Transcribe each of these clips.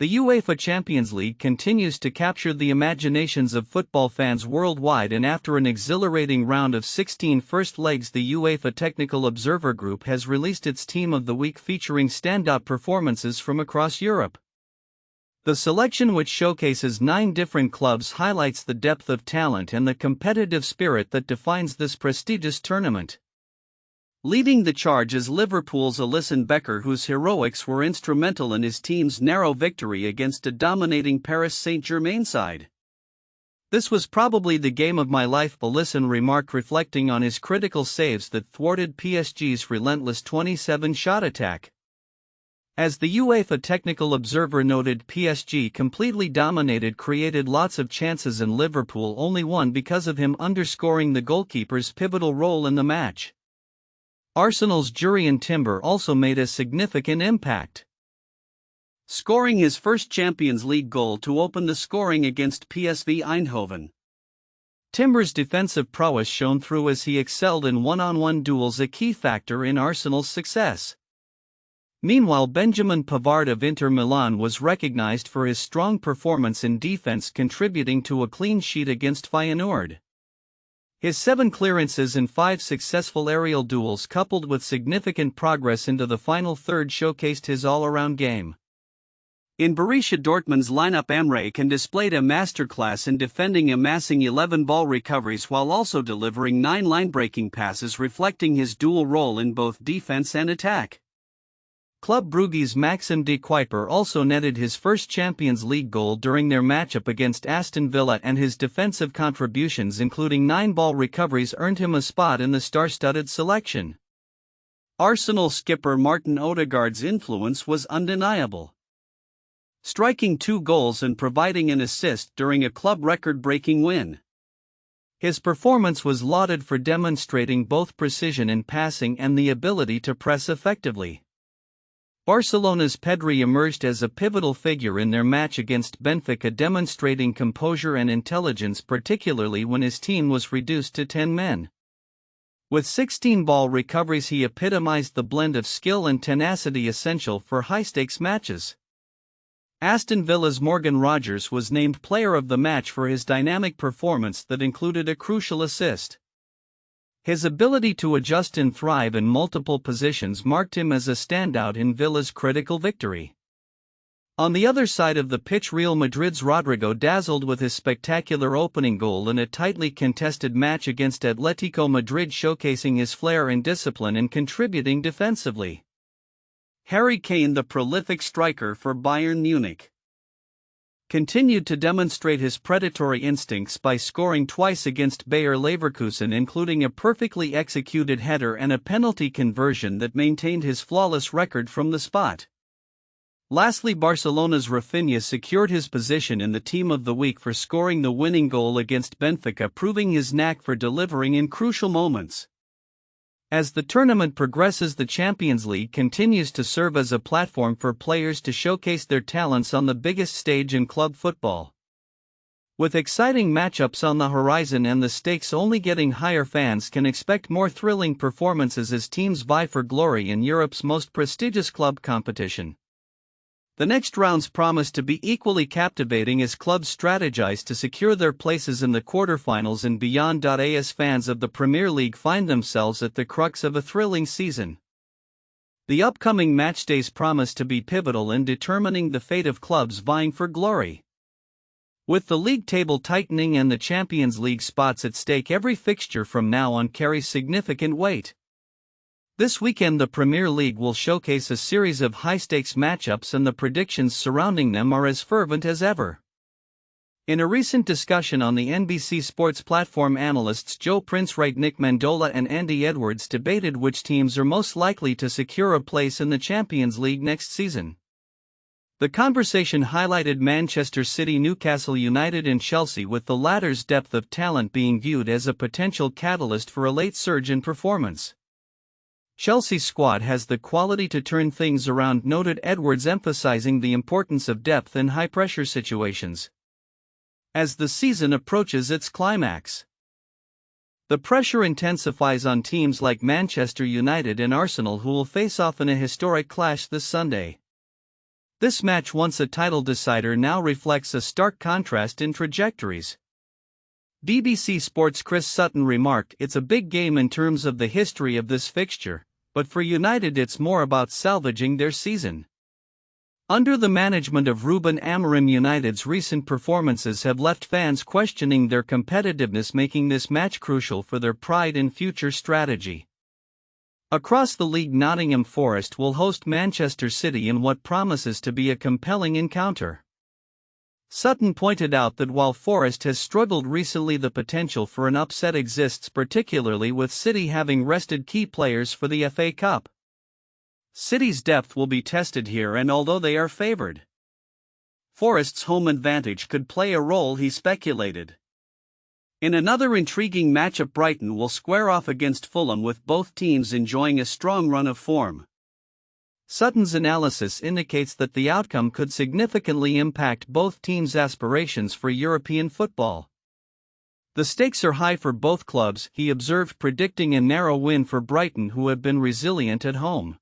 The UEFA Champions League continues to capture the imaginations of football fans worldwide, and after an exhilarating round of 16 first legs, the UEFA Technical Observer Group has released its Team of the Week featuring standout performances from across Europe. The selection, which showcases 9 different clubs, highlights the depth of talent and the competitive spirit that defines this prestigious tournament. Leading the charge is Liverpool's Alisson Becker, whose heroics were instrumental in his team's narrow victory against a dominating Paris Saint-Germain side. "This was probably the game of my life," Alisson remarked, reflecting on his critical saves that thwarted PSG's relentless 27-shot attack. As the UEFA Technical Observer noted, PSG completely dominated, created lots of chances, and Liverpool only won because of him, underscoring the goalkeeper's pivotal role in the match. Arsenal's Jurriën Timber also made a significant impact, scoring his first Champions League goal to open the scoring against PSV Eindhoven. Timber's defensive prowess shone through as he excelled in one-on-one duels, a key factor in Arsenal's success. Meanwhile, Benjamin Pavard of Inter Milan was recognized for his strong performance in defense, contributing to a clean sheet against Feyenoord. His 7 clearances in 5 successful aerial duels, coupled with significant progress into the final third, showcased his all-around game. In Borussia Dortmund's lineup, Emre can displayed a masterclass in defending, amassing 11 ball recoveries while also delivering 9 line-breaking passes, reflecting his dual role in both defense and attack. Club Brugge's Maxim de Kuiper also netted his first Champions League goal during their matchup against Aston Villa, and his defensive contributions, including 9 ball recoveries, earned him a spot in the star-studded selection. Arsenal skipper Martin Ødegaard's influence was undeniable, striking 2 goals and providing an assist during a club record-breaking win. His performance was lauded for demonstrating both precision in passing and the ability to press effectively. Barcelona's Pedri emerged as a pivotal figure in their match against Benfica, demonstrating composure and intelligence, particularly when his team was reduced to 10 men. With 16 ball recoveries, he epitomized the blend of skill and tenacity essential for high-stakes matches. Aston Villa's Morgan Rogers was named player of the match for his dynamic performance that included a crucial assist. His ability to adjust and thrive in multiple positions marked him as a standout in Villa's critical victory. On the other side of the pitch, Real Madrid's Rodrigo dazzled with his spectacular opening goal in a tightly contested match against Atletico Madrid, showcasing his flair and discipline and contributing defensively. Harry Kane, the prolific striker for Bayern Munich, continued to demonstrate his predatory instincts by scoring twice against Bayer Leverkusen, including a perfectly executed header and a penalty conversion that maintained his flawless record from the spot. Lastly, Barcelona's Rafinha secured his position in the Team of the Week for scoring the winning goal against Benfica, proving his knack for delivering in crucial moments. As the tournament progresses, the Champions League continues to serve as a platform for players to showcase their talents on the biggest stage in club football. With exciting matchups on the horizon and the stakes only getting higher, fans can expect more thrilling performances as teams vie for glory in Europe's most prestigious club competition. The next rounds promise to be equally captivating as clubs strategize to secure their places in the quarterfinals and beyond. As fans of the Premier League find themselves at the crux of a thrilling season, the upcoming matchdays promise to be pivotal in determining the fate of clubs vying for glory. With the league table tightening and the Champions League spots at stake, every fixture from now on carries significant weight. This weekend, the Premier League will showcase a series of high-stakes matchups, and the predictions surrounding them are as fervent as ever. In a recent discussion on the NBC Sports platform, analysts Joe Prince-Wright, Nick Mandola and Andy Edwards debated which teams are most likely to secure a place in the Champions League next season. The conversation highlighted Manchester City, Newcastle United and Chelsea, with the latter's depth of talent being viewed as a potential catalyst for a late surge in performance. Chelsea's squad has the quality to turn things around, noted Edwards, emphasizing the importance of depth in high-pressure situations. As the season approaches its climax, the pressure intensifies on teams like Manchester United and Arsenal, who will face off in a historic clash this Sunday. This match, once a title decider, now reflects a stark contrast in trajectories. BBC Sport's Chris Sutton remarked, "It's a big game in terms of the history of this fixture, but for United it's more about salvaging their season." Under the management of Ruben Amorim, United's recent performances have left fans questioning their competitiveness, making this match crucial for their pride and future strategy. Across the league, Nottingham Forest will host Manchester City in what promises to be a compelling encounter. Sutton pointed out that while Forest has struggled recently, the potential for an upset exists, particularly with City having rested key players for the FA Cup. City's depth will be tested here, and although they are favoured, Forest's home advantage could play a role, he speculated. In another intriguing matchup, Brighton will square off against Fulham, with both teams enjoying a strong run of form. Sutton's analysis indicates that the outcome could significantly impact both teams' aspirations for European football. The stakes are high for both clubs, he observed, predicting a narrow win for Brighton, who have been resilient at home.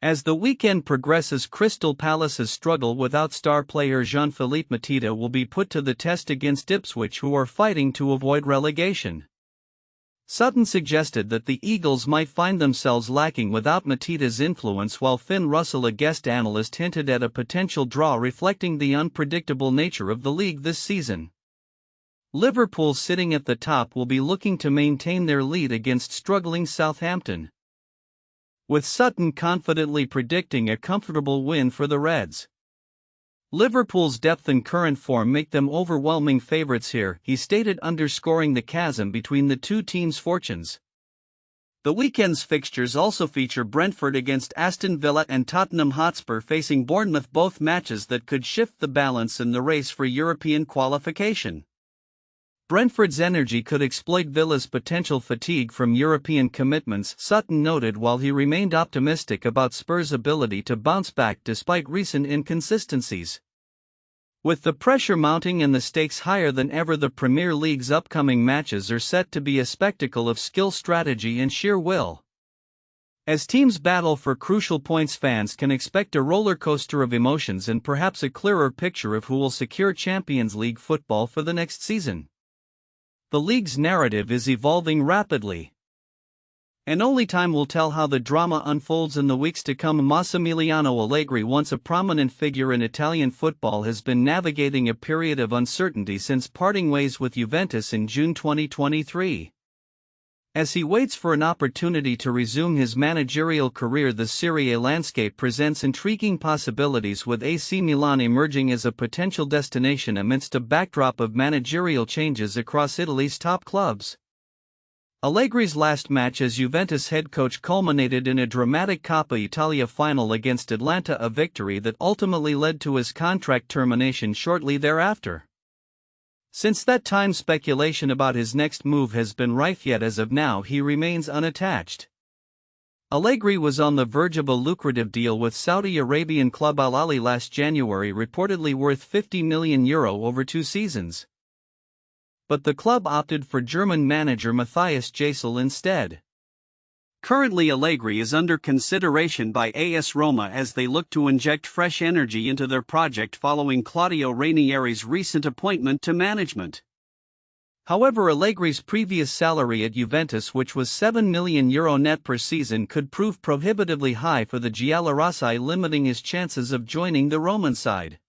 As the weekend progresses, Crystal Palace's struggle without star player Jean-Philippe Mateta will be put to the test against Ipswich, who are fighting to avoid relegation. Sutton suggested that the Eagles might find themselves lacking without Mateta's influence, while Finn Russell, a guest analyst, hinted at a potential draw, reflecting the unpredictable nature of the league this season. Liverpool, sitting at the top, will be looking to maintain their lead against struggling Southampton, with Sutton confidently predicting a comfortable win for the Reds. Liverpool's depth and current form make them overwhelming favourites here, he stated, underscoring the chasm between the two teams' fortunes. The weekend's fixtures also feature Brentford against Aston Villa and Tottenham Hotspur facing Bournemouth, both matches that could shift the balance in the race for European qualification. Brentford's energy could exploit Villa's potential fatigue from European commitments, Sutton noted, while he remained optimistic about Spurs' ability to bounce back despite recent inconsistencies. With the pressure mounting and the stakes higher than ever, the Premier League's upcoming matches are set to be a spectacle of skill, strategy and sheer will. As teams battle for crucial points, fans can expect a roller coaster of emotions and perhaps a clearer picture of who will secure Champions League football for the next season. The league's narrative is evolving rapidly, and only time will tell how the drama unfolds in the weeks to come. Massimilian Allegri, once a prominent figure in Italian football, has been navigating a period of uncertainty since parting ways with Juventus in June 2023. As he waits for an opportunity to resume his managerial career, the Serie A landscape presents intriguing possibilities, with AC Milan emerging as a potential destination amidst a backdrop of managerial changes across Italy's top clubs. Allegri's last match as Juventus head coach culminated in a dramatic Coppa Italia final against Atalanta, a victory that ultimately led to his contract termination shortly thereafter. Since that time, speculation about his next move has been rife, yet as of now he remains unattached. Allegri was on the verge of a lucrative deal with Saudi Arabian club Al Ahly last January, reportedly worth €50 million over 2 seasons. But the club opted for German manager Matthias Gisel instead. Currently, Allegri is under consideration by AS Roma as they look to inject fresh energy into their project following Claudio Ranieri's recent appointment to management. However, Allegri's previous salary at Juventus, which was €7 million net per season, could prove prohibitively high for the giallorossi, limiting his chances of joining the Roman side.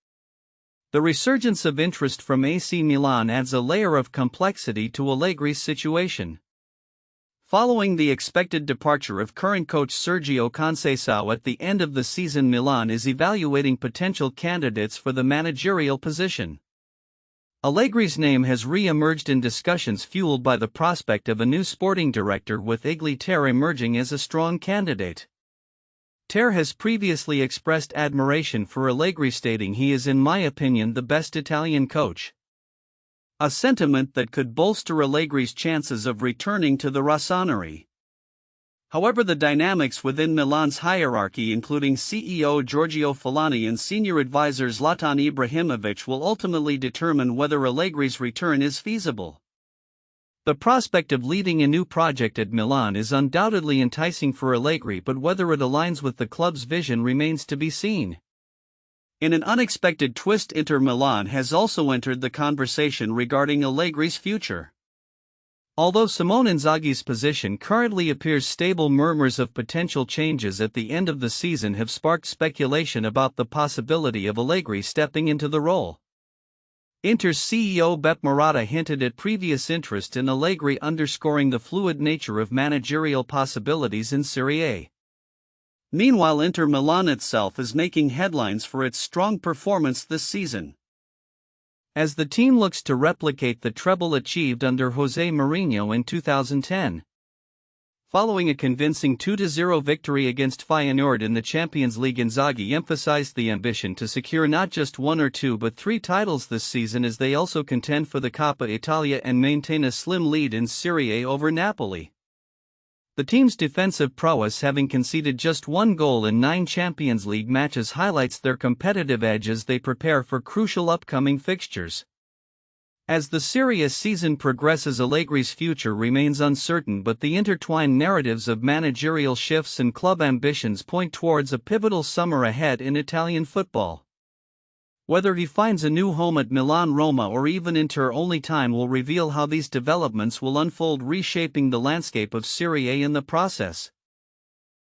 The resurgence of interest from AC Milan adds a layer of complexity to Allegri's situation. Following the expected departure of current coach Sergio Conceição at the end of the season, Milan is evaluating potential candidates for the managerial position. Allegri's name has re-emerged in discussions fueled by the prospect of a new sporting director, with Igli Ter emerging as a strong candidate. Ter has previously expressed admiration for Allegri, stating he is, in my opinion, the best Italian coach. A sentiment that could bolster Allegri's chances of returning to the Rossoneri. However, the dynamics within Milan's hierarchy, including CEO Giorgio Fulani and senior advisor Zlatan Ibrahimovic, will ultimately determine whether Allegri's return is feasible. The prospect of leading a new project at Milan is undoubtedly enticing for Allegri, but whether it aligns with the club's vision remains to be seen. In an unexpected twist, Inter Milan has also entered the conversation regarding Allegri's future. Although Simone Inzaghi's position currently appears stable, murmurs of potential changes at the end of the season have sparked speculation about the possibility of Allegri stepping into the role. Inter's CEO Beppe Marotta hinted at previous interest in Allegri, underscoring the fluid nature of managerial possibilities in Serie A. Meanwhile, Inter Milan itself is making headlines for its strong performance this season, as the team looks to replicate the treble achieved under José Mourinho in 2010. Following a convincing 2-0 victory against Feyenoord in the Champions League, Inzaghi emphasized the ambition to secure not just 1 or 2 but 3 titles this season, as they also contend for the Coppa Italia and maintain a slim lead in Serie A over Napoli. The team's defensive prowess, having conceded just 1 goal in 9 Champions League matches, highlights their competitive edge as they prepare for crucial upcoming fixtures. As the Serie A season progresses, Allegri's future remains uncertain, but the intertwined narratives of managerial shifts and club ambitions point towards a pivotal summer ahead in Italian football. Whether he finds a new home at Milan, Roma, or even Inter, only time will reveal how these developments will unfold, reshaping the landscape of Serie A in the process.